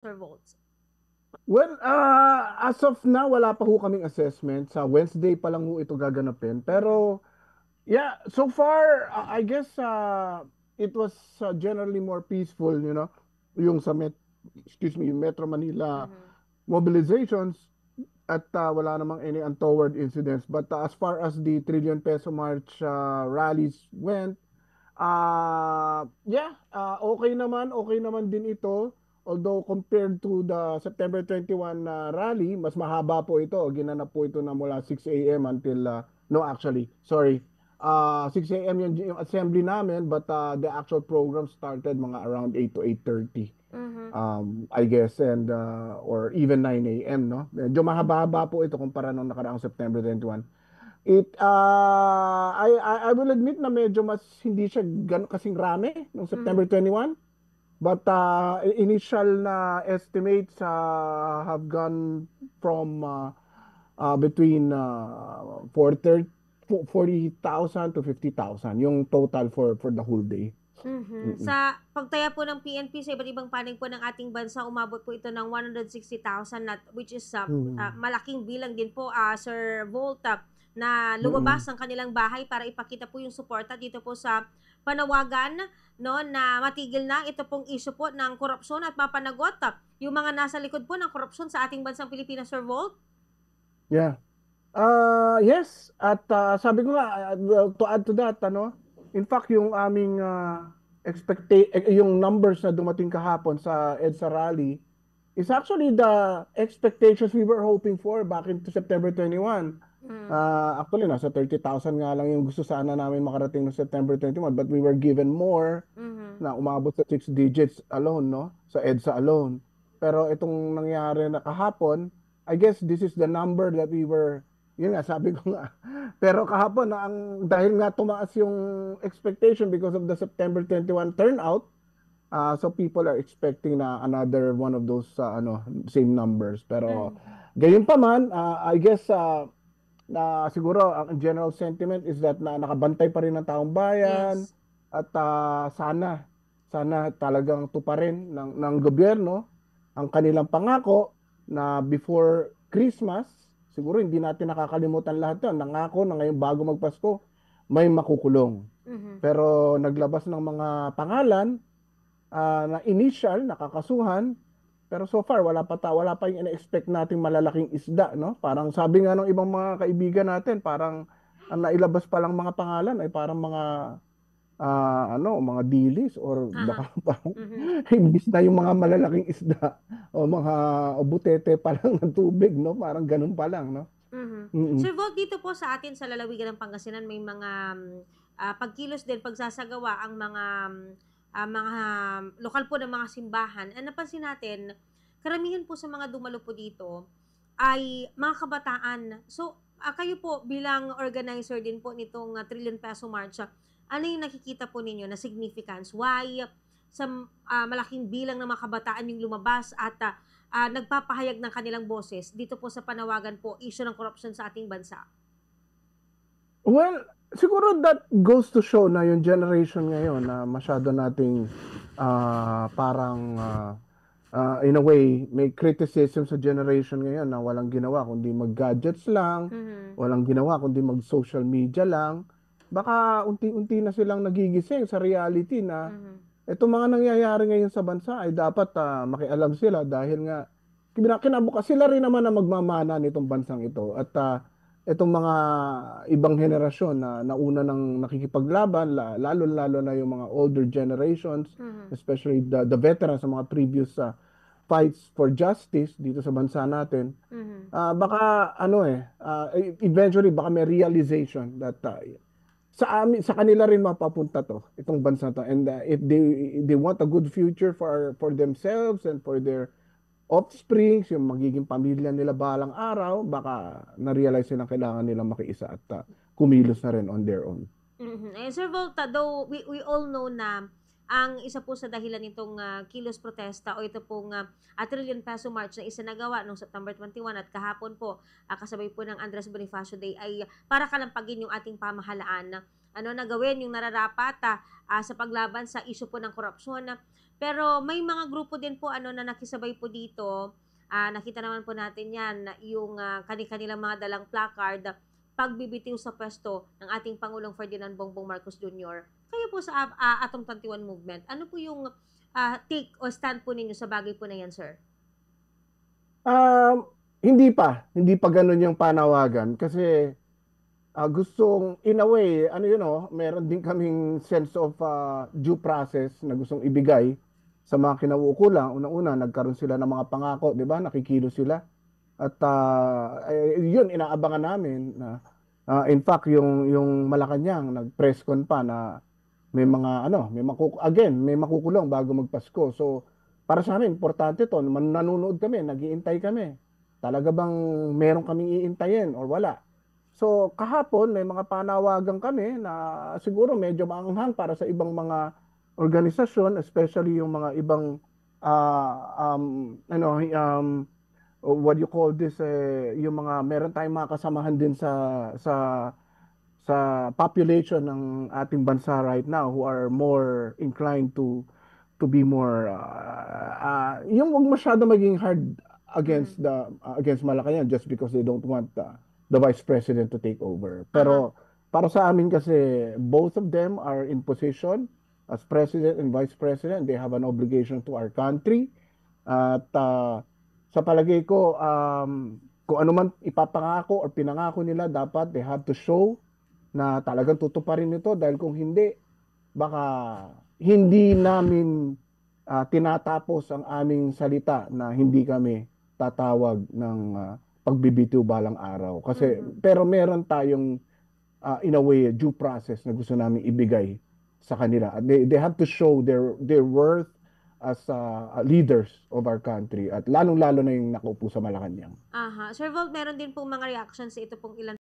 Sir Volts? Well, as of now, wala pa ho kaming assessment. Sa Wednesday pa lang ho ito gaganapin. Mhm. Pero, yeah, so far, I guess it was generally more peaceful, yung excuse me, yung Metro Manila Mhm. mobilizations at wala namang any untoward incidents. But as far as the Trillion Peso March rallies went, yeah, okay naman din ito. Although compared to the September 21 na rally, mas mahaba po ito. Ginanap po ito na mula 6 a.m. until, no actually, sorry. 6 a.m. yung assembly namin, but the actual program started mga around 8 to 8:30. Mhm. I guess, and or even 9 a.m., no? Medyo mahaba-haba po ito kumpara nung nakaraang September 21. I will admit na medyo mas hindi siya gano'n kasing rami nung September Mhm. 21. But initial na estimates have gone from between 40,000 to 50,000 yung total for the whole day. Mhm. Mm-mm. Sa pagtaya po ng PNP sa iba't ibang panig po ng ating bansa, umabot po ito ng 160,000 which is Mm-mm. malaking bilang din po, Sir Volt, na lumabas Mm-mm. ng kanilang bahay para ipakita po yung suporta dito po sa panawagan, no, na matigil na ito pong issue po ng korupsyon at mapanagot yung mga nasa likod po ng korupsyon sa ating bansang Pilipinas, Sir Volt. Yeah. Yes, at sabi ko nga, well, to add to that, in fact, yung aming yung numbers na dumating kahapon sa EDSA rally is actually the expectations we were hoping for back in September 21. Mm. Actually, nasa 30,000 nga lang yung gusto sana namin makarating no September 21, but we were given more Mhm. na umabot sa 6 digits alone, no? Sa EDSA alone. Pero itong nangyari na kahapon, I guess this is the number that we were, yun nga, sabi ko nga. Pero kahapon, dahil nga tumaas yung expectation because of the September 21 turnout, so people are expecting na another one of those same numbers. Pero Mhm. gayon pa man, I guess na siguro ang general sentiment is that na nakabantay pa rin ng taong bayan Yes. at sana talagang tuparin ng gobyerno ang kanilang pangako na before Christmas, siguro hindi natin nakakalimutan lahat 'yon. Nangako na ngayong bago magpasko may makukulong. Mhm. Pero naglabas ng mga pangalan na initial nakakasuhan, pero so far wala pa yung ina-expect nating malalaking isda, no? Parang sabi nga ng ibang mga kaibigan natin, parang ang nailabas pa lang mga pangalan ay parang mga mga dilis or Aha. baka parang Mhm. imbis na yung mga malalaking isda o mga o butete pa lang ng tubig, no? Parang ganun pa lang, no? Mhm. Mm-mm. Sir Volt, dito po sa atin sa lalawigan ng Pangasinan may mga pagkilos din, pagsasagawa ang mga lokal po ng mga simbahan. Ang napansin natin, karamihan po sa mga dumalo po dito ay mga kabataan. So, kayo po bilang organizer din po nitong Trillion Peso March, ano yung nakikita po ninyo na significance? Why sa malaking bilang ng mga kabataan yung lumabas at nagpapahayag ng kanilang boses dito po sa panawagan po, issue ng korupsyon sa ating bansa? Well, siguro that goes to show na yung generation ngayon na masyado nating parang in a way may criticism sa generation ngayon na walang ginawa kundi mag-gadgets lang, Mhm. walang ginawa kundi mag-social media lang. Baka unti-unti na silang nagigising sa reality na Mhm. itong mga nangyayari ngayon sa bansa ay dapat makialam sila dahil nga kinabukas sila rin naman na magmamana nitong bansang ito at itong mga ibang henerasyon na nauna ng nakikipaglaban lalo-lalo na yung mga older generations, Mhm. especially the veterans sa mga previous fights for justice dito sa bansa natin. Mhm. Baka eventually baka may realization that sa kanila rin mapapunta to itong bansa to, and if they want a good future for themselves and for their offsprings, yung magiging pamilya nila balang araw, baka na-realize nilang kailangan nilang makiisa at kumilos na rin on their own. Mhm. Sir Volta, though we all know na ang isa po sa dahilan nitong kilos protesta o ito pong Trillion Peso March na isinagawa noong September 21 at kahapon po kasabay po ng Andres Bonifacio Day ay para kalampagin yung ating pamahalaan. na gawin yung nararapat sa paglaban sa issue po ng korupsyon. Pero may mga grupo din po na nakisabay po dito. Nakita naman po natin yan, yung kanilang mga dalang placard, pagbibitiw sa pwesto ng ating Pangulong Ferdinand Bongbong Marcos Jr. Kayo po sa Atom 21 Movement, ano po yung take o stand po ninyo sa bagay po na yan, sir? Hindi pa ganun yung panawagan kasi gustong in a way, meron din kaming sense of due process na gustong ibigay sa mga kinauukulan. Una-una, nagkaroon sila ng mga pangako, 'di ba? Nakikilo sila. At yun inaabangan namin na in fact yung Malacanang nag-press con pa na may mga may makukulong bago magpasko. So para sa amin importante 'to, nanonood kami, nag-iintay kami. Talaga bang meron kaming iintayin or wala? So kahapon may mga panawagan kami na siguro medyo maanghang para sa ibang mga organisasyon, especially yung mga ibang uh, um, ano um, what do you call this, yung mga meron tayong mga kasamahan din sa population ng ating bansa right now who are more inclined to be more yung wag masyado maging hard against Mm. against Malacanang just because they don't want the vice president to take over. Aha. Pero para sa amin kasi both of them are in position as president and vice president. They have an obligation to our country. At sa palagay ko, kung ano man ipapangako or pinangako nila, dapat they have to show na talagang tutuparin nito dahil kung hindi, baka hindi namin tinatapos ang aming salita na hindi kami tatawag ng pagbibitiw balang araw. Kasi, Mhm. pero meron tayong in a way, due process na gusto namin ibigay sa kanila. They have to show their worth as leaders of our country at lalong-lalo na yung nakaupo sa Malacanang. Aha. Sir Volt, meron din pong mga reactions sa ito pong ilan